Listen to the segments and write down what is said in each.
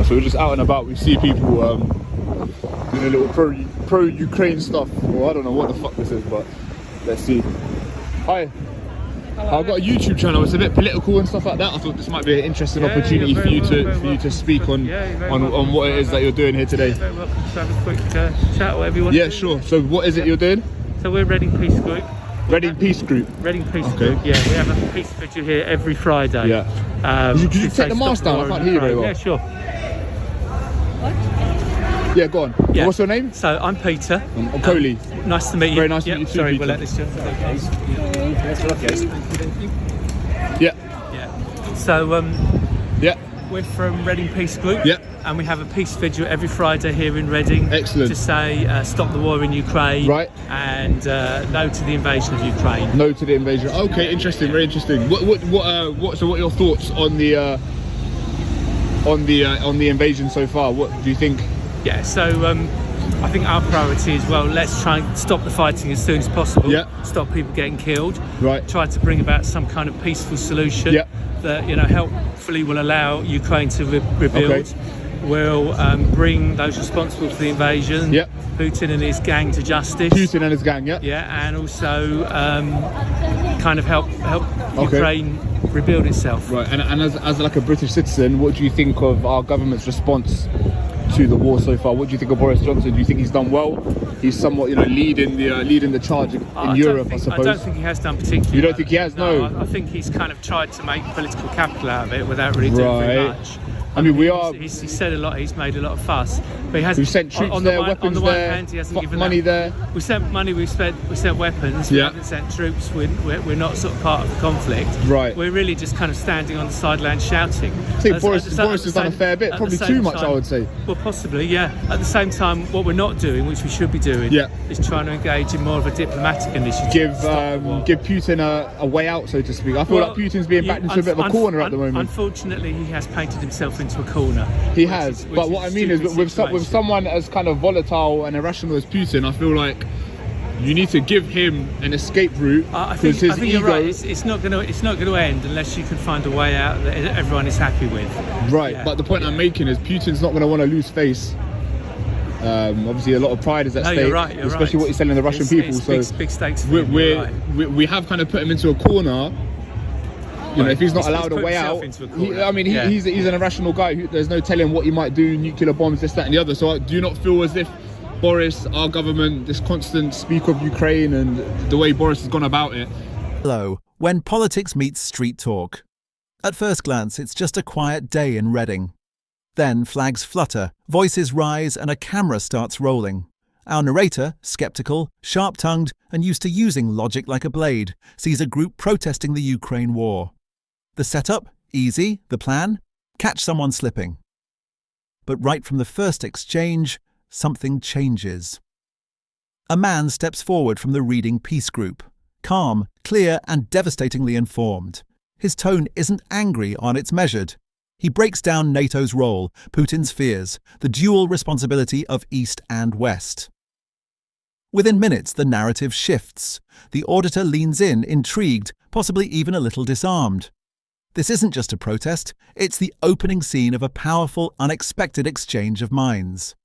So we're just out and about. We see people doing a little pro-Ukraine stuff. Well, I don't know what the fuck this is, but let's see. Hi. Hello. I've got a YouTube channel. It's a bit political and stuff like that. I thought this might be an interesting opportunity for you to speak on what it is that you're doing here today. Very welcome to have a quick chat, whatever you want. Yeah, sure. So what is it you're doing? So we're Reading Peace Group. Reading Peace Group. Reading Peace Group. Yeah, we have a peace vigil here every Friday. Yeah. Could you take the mask down? I can't hear you very well. Yeah, sure. Yeah, go on. Yeah. What's your name? So I'm Peter. I'm Coley. Nice to meet you. Very nice to meet you too. Sorry, Peter. we'll let this just. Yeah. Yeah. So yeah. We're from Reading Peace Group. Yeah. And we have a peace vigil every Friday here in Reading. Excellent. To say stop the war in Ukraine. Right. And no to the invasion of Ukraine. No to the invasion. Okay, interesting. Very interesting. So what are your thoughts on the invasion so far? What do you think? Yeah. So I think our priority is, well, let's try and stop the fighting as soon as possible. Yeah. Stop people getting killed. Right. Try to bring about some kind of peaceful solution. Yeah. That hopefully will allow Ukraine to rebuild. Okay. Will bring those responsible for the invasion, yep. Putin and his gang, to justice. Putin and his gang, yeah. Yeah, and also kind of help Ukraine rebuild itself. Right, and as like a British citizen, what do you think of our government's response to the war so far? What do you think of Boris Johnson? Do you think he's done well? He's somewhat, leading the charge in Europe, I suppose. I don't think he has done particularly. You don't think he has? No. I think he's kind of tried to make political capital out of it without really doing very much. I mean, He's said a lot. He's made a lot of fuss, but he hasn't. We've sent troops there, weapons on the one there, hand, he hasn't given money there. We sent money. We sent weapons. We haven't sent troops. We're not sort of part of the conflict. Right. We're really just kind of standing on the sidelines shouting. I think Boris has done a fair bit, probably too much, I would say. Well, possibly, yeah. At the same time, what we're not doing, which we should be doing, is trying to engage in more of a diplomatic initiative. Give Putin a way out, so to speak. I feel like Putin's being backed into a bit of a corner at the moment. Unfortunately, he has painted himself into a corner. He has, but what I mean is, with someone as kind of volatile and irrational as Putin, I feel like you need to give him an escape route. I think you're right. It's not going to end unless you can find a way out that everyone is happy with. Right, but the point I'm making is Putin's not going to want to lose face. Obviously, a lot of pride is at stake, especially what he's telling the Russian people. It's big stakes. We have kind of put him into a corner. If he's not allowed a way out, he's an irrational guy. There's no telling what he might do, nuclear bombs, this, that and the other. So I do not feel as if Boris, our government, this constant speak of Ukraine and the way Boris has gone about it. Hello, when politics meets street talk. At first glance, it's just a quiet day in Reading. Then flags flutter, voices rise and a camera starts rolling. Our narrator, sceptical, sharp-tongued and used to using logic like a blade, sees a group protesting the Ukraine war. The setup? Easy. The plan? Catch someone slipping. But right from the first exchange, something changes. A man steps forward from the Reading Peace Group, calm, clear and devastatingly informed. His tone isn't angry it's measured. He breaks down NATO's role, Putin's fears, the dual responsibility of East and West. Within minutes, the narrative shifts. The auditor leans in, intrigued, possibly even a little disarmed. This isn't just a protest, it's the opening scene of a powerful, unexpected exchange of minds.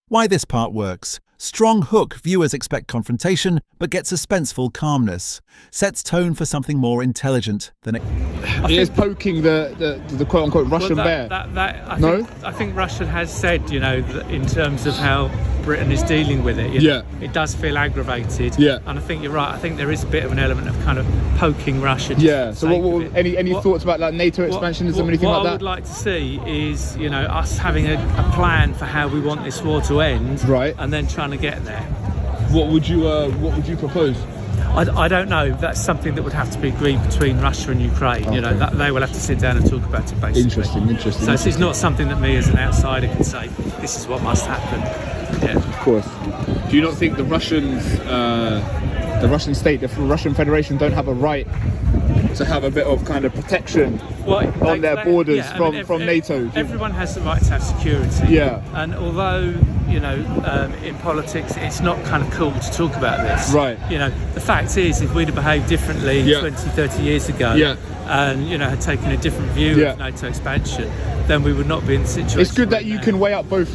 Why this part works. Strong hook, viewers expect confrontation, but get suspenseful calmness. Sets tone for something more intelligent than it. He is poking the quote-unquote Russian bear. I think Russia has said, in terms of how Britain is dealing with it. It does feel aggravated. Yeah. And I think you're right. I think there is a bit of an element of kind of poking Russia. Yeah. So any thoughts about like NATO expansionism, anything like that? What I would like to see is, us having a plan for how we want this war to end. Right. And then trying to get there. What would you propose? I don't know. That's something that would have to be agreed between Russia and Ukraine. Okay. That they will have to sit down and talk about it, basically. Interesting. So it's not something that me as an outsider can say, this is what must happen. Yeah. Of course. Do you not think the Russians, the Russian state, the Russian Federation don't have a right to have a bit of kind of protection on their borders from NATO? Everyone has the right to have security. Yeah. And although in politics, it's not kind of cool to talk about this. Right. The fact is, if we'd have behaved differently 20, 30 years ago, and had taken a different view of NATO expansion, then we would not be in the situation. It's good that you can weigh up both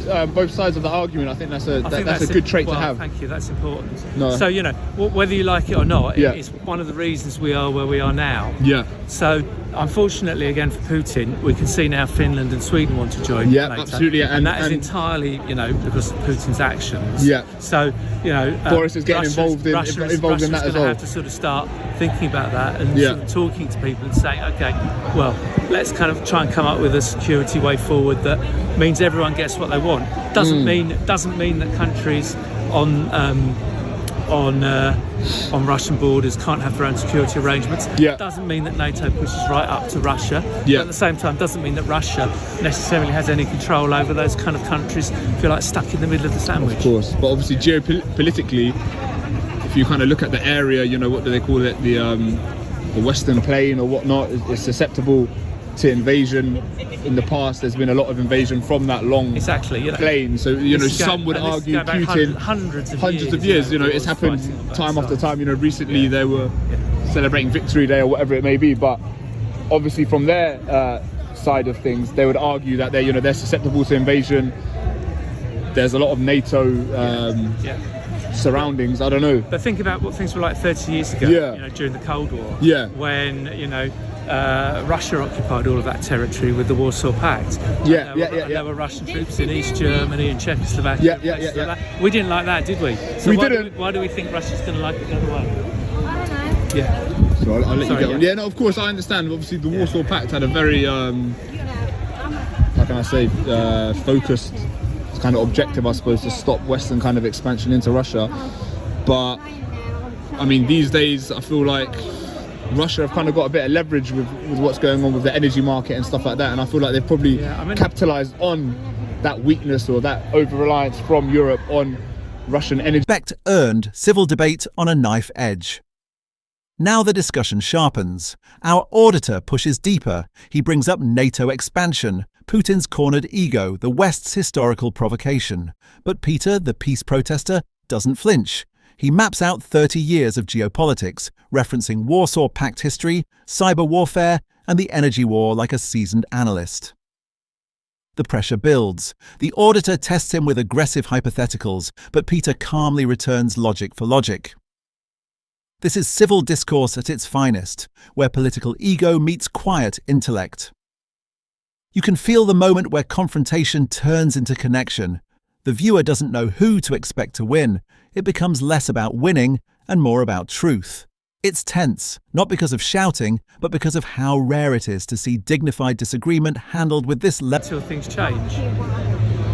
sides of the argument. I think that's a good trait to have. Thank you. That's important. No. So whether you like it or not, it's one of the reasons we are where we are now. Yeah. So unfortunately, again for Putin, we can see now Finland and Sweden want to join NATO. Absolutely, and that is entirely because of Putin's actions. Yeah. So Boris is getting involved in that as well. Russia's going to have to sort of start thinking about that and sort of talking to people and saying, okay, well, let's kind of try and come up with a security way forward that means everyone gets what they want. Doesn't mean that countries on Russian borders can't have their own security arrangements. Doesn't mean that NATO pushes right up to Russia. But at the same time, doesn't mean that Russia necessarily has any control over those kind of countries if you're like stuck in the middle of the sandwich. Of course, but obviously geopolitically, if you kind of look at the area, what do they call it, the Western Plain or whatnot, is susceptible to invasion. In the past, there's been a lot of invasion from that long plain. So some would argue Putin hundreds of years. It's happened time after time. Recently they were celebrating Victory Day or whatever it may be. But obviously, from their side of things, they would argue that they're susceptible to invasion. There's a lot of NATO surroundings. I don't know. But think about what things were like 30 years ago. During the Cold War. When Russia occupied all of that territory with the Warsaw Pact. There were Russian troops in East Germany and Czechoslovakia. We didn't like that, did we? So why do we think Russia's going to like it the other way? So I'll let you get on. Yeah, no, of course I understand. Obviously, the Warsaw Pact had a very, how can I say, focused kind of objective, I suppose, to stop Western kind of expansion into Russia. But I mean, these days, I feel like Russia have kind of got a bit of leverage with what's going on with the energy market and stuff like that, and I feel like they've probably capitalised on that weakness or that over-reliance from Europe on Russian energy. Expect earned civil debate on a knife edge. Now the discussion sharpens. Our auditor pushes deeper. He brings up NATO expansion, Putin's cornered ego, the West's historical provocation. But Peter, the peace protester, doesn't flinch. He maps out 30 years of geopolitics, referencing Warsaw Pact history, cyber warfare, and the energy war like a seasoned analyst. The pressure builds. The auditor tests him with aggressive hypotheticals, but Peter calmly returns logic for logic. This is civil discourse at its finest, where political ego meets quiet intellect. You can feel the moment where confrontation turns into connection. The viewer doesn't know who to expect to win. It becomes less about winning and more about truth. It's tense, not because of shouting, but because of how rare it is to see dignified disagreement handled with this level. Until things change.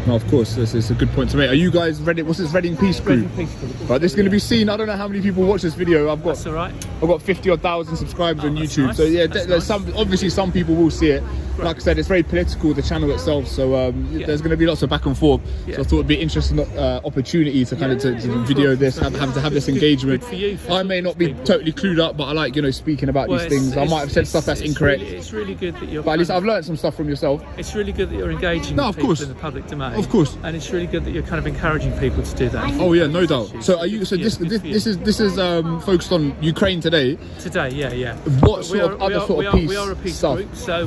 No, of course, this is a good point to make. Are you guys Reading? What's this Reading Peace Group? Reading Peace Group. Right, this is going to be seen. I don't know how many people watch this video. That's all right. I've got 50,000 subscribers on YouTube. Nice. So yeah, there's obviously some people will see it. Right. Like I said, it's very political, the channel itself. So there's going to be lots of back and forth. So I thought it'd be an interesting opportunity to kind of to video this, have this engagement. Good for you, I may not be totally clued up, but I like speaking about these things. I might have said stuff that's incorrect. It's really good that you're. But at least I've learned some stuff from yourself. It's really good that you're engaging with people in the public domain. Of course. And it's really good that you're kind of encouraging people to do that. Oh yeah, no doubt. So are you? So this is focused on Ukraine today. Today, yeah. What sort of other sort of peace? We are a peace stuff? group, so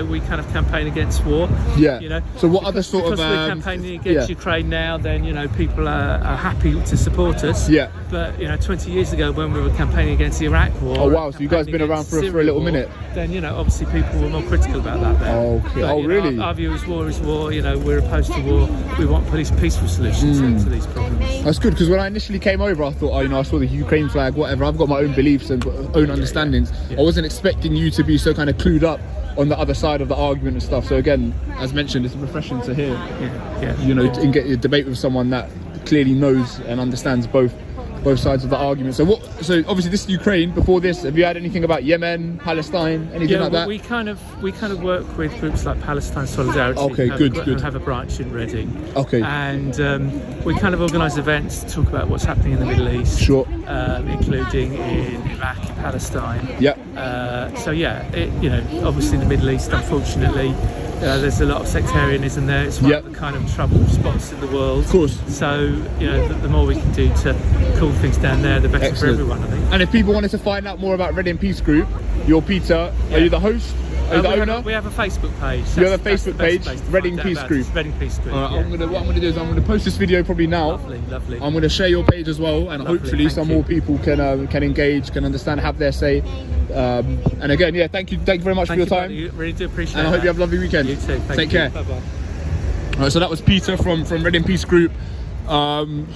we kind of campaign against war. Yeah. So what other sort of? Because we're campaigning against Ukraine now, then people are happy to support us. Yeah. But 20 years ago, when we were campaigning against the Iraq war. Oh wow! So you guys been around for a little minute. Then obviously people were more critical about that. Then. Okay. But, really? Our view is war. We're opposed to war. We want peaceful solutions to these problems. That's good, because when I initially came over, I thought, I saw the Ukraine flag, whatever. I've got my own beliefs and own understandings. I wasn't expecting you to be so kind of clued up on the other side of the argument and stuff. So again, as mentioned, it's refreshing to hear. And get a debate with someone that clearly knows and understands both sides of the argument. So obviously this is Ukraine. Before this, have you had anything about Yemen, Palestine, anything like that? We kind of work with groups like Palestine Solidarity. Okay, good. And have a branch in Reading. Okay. And we kind of organise events to talk about what's happening in the Middle East. Sure. Including in Iraq, Palestine. Yeah. Obviously the Middle East, unfortunately, there's a lot of sectarianism there. It's one of the kind of trouble spots in the world. Of course. So, you know, the more we can do to cool things down there, the better for everyone, I think. And if people wanted to find out more about Reading Peace Group, you're Peter. Are you the host? Are you the owner? We have a Facebook page. You have a Facebook page, Reading Peace Group. Reading Peace Group. All right, what I'm going to do is I'm going to post this video probably now. Lovely. I'm going to share your page as well, and hopefully some more people can engage, can understand, have their say. And again, thank you very much for your time. Really do appreciate it. And I hope you have a lovely weekend. You too. Take care. Bye bye. All right, so that was Peter from Reading Peace Group. Obviously,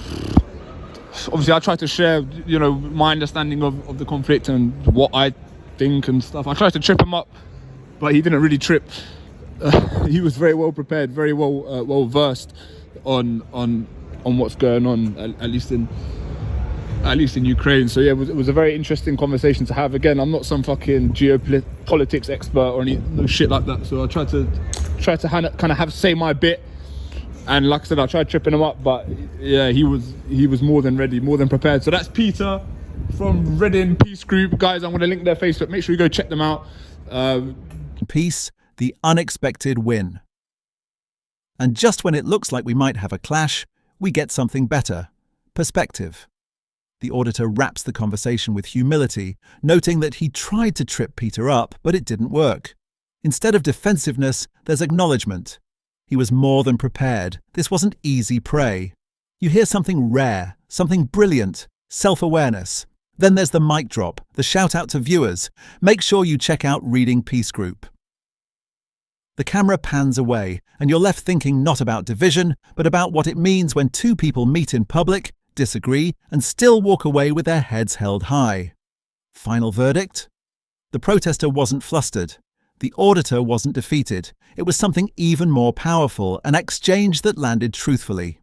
I tried to share, you know, my understanding of the conflict and what I think and stuff. I tried to trip him up, but he didn't really trip. He was very well prepared, very well versed on what's going on, at least in Ukraine. So yeah, it was a very interesting conversation to have. Again, I'm not some fucking geopolitics expert or any no shit like that. So I tried to kind of say my bit. And like I said, I tried tripping him up, but yeah, he was more than ready, more than prepared. So that's Peter from Reading Peace Group. Guys, I'm going to link their Facebook. Make sure you go check them out. Peace, the unexpected win. And just when it looks like we might have a clash, we get something better: perspective. The auditor wraps the conversation with humility, noting that he tried to trip Peter up, but it didn't work. Instead of defensiveness, there's acknowledgement. He was more than prepared. This wasn't easy prey. You hear something rare, something brilliant, self-awareness. Then there's the mic drop, the shout out to viewers. Make sure you check out Reading Peace Group. The camera pans away, and you're left thinking not about division, but about what it means when two people meet in public, disagree, and still walk away with their heads held high. Final verdict? The protester wasn't flustered. The auditor wasn't defeated. It was something even more powerful, an exchange that landed truthfully.